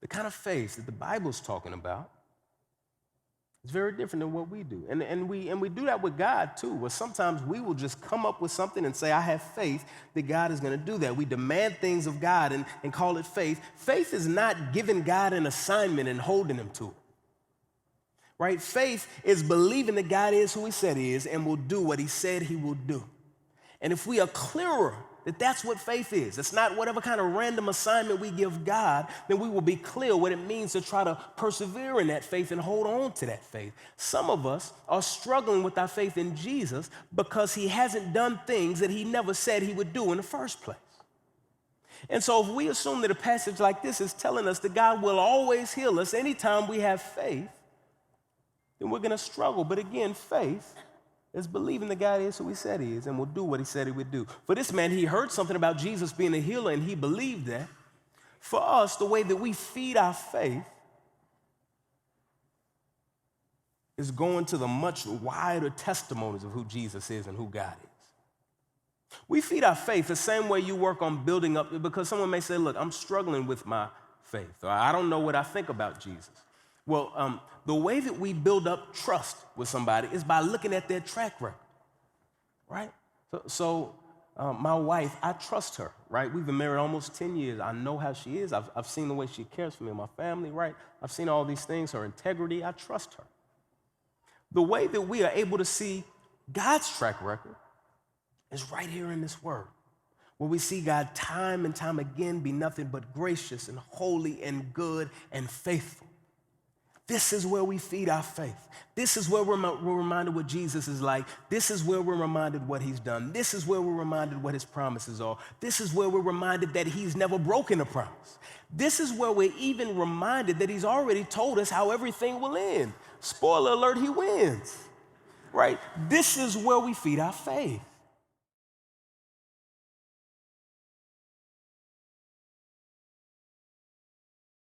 The kind of faith that the Bible's talking about is very different than what we do. And we do that with God too, where sometimes we will just come up with something and say, I have faith that God is going to do that. We demand things of God and call it faith. Faith is not giving God an assignment and holding him to it. Right? Faith is believing that God is who he said he is and will do what he said he will do. And if we are clearer that that's what faith is, it's not whatever kind of random assignment we give God, then we will be clear what it means to try to persevere in that faith and hold on to that faith. Some of us are struggling with our faith in Jesus because he hasn't done things that he never said he would do in the first place. And so if we assume that a passage like this is telling us that God will always heal us anytime we have faith, then we're going to struggle. But again, faith is believing that God is who he said he is and will do what he said he would do. For this man, he heard something about Jesus being a healer and he believed that. For us, the way that we feed our faith is going to the much wider testimonies of who Jesus is and who God is. We feed our faith the same way you work on building up, because someone may say, look, I'm struggling with my faith, or I don't know what I think about Jesus. Well, the way that we build up trust with somebody is by looking at their track record, right? So my wife, I trust her, right? We've been married almost 10 years. I know how she is. I've seen the way she cares for me and my family, right? I've seen all these things, her integrity. I trust her. The way that we are able to see God's track record is right here in this word, where we see God time and time again be nothing but gracious and holy and good and faithful. This is where we feed our faith. This is where we're reminded what Jesus is like. This is where we're reminded what he's done. This is where we're reminded what his promises are. This is where we're reminded that he's never broken a promise. This is where we're even reminded that he's already told us how everything will end. Spoiler alert, he wins, right? This is where we feed our faith.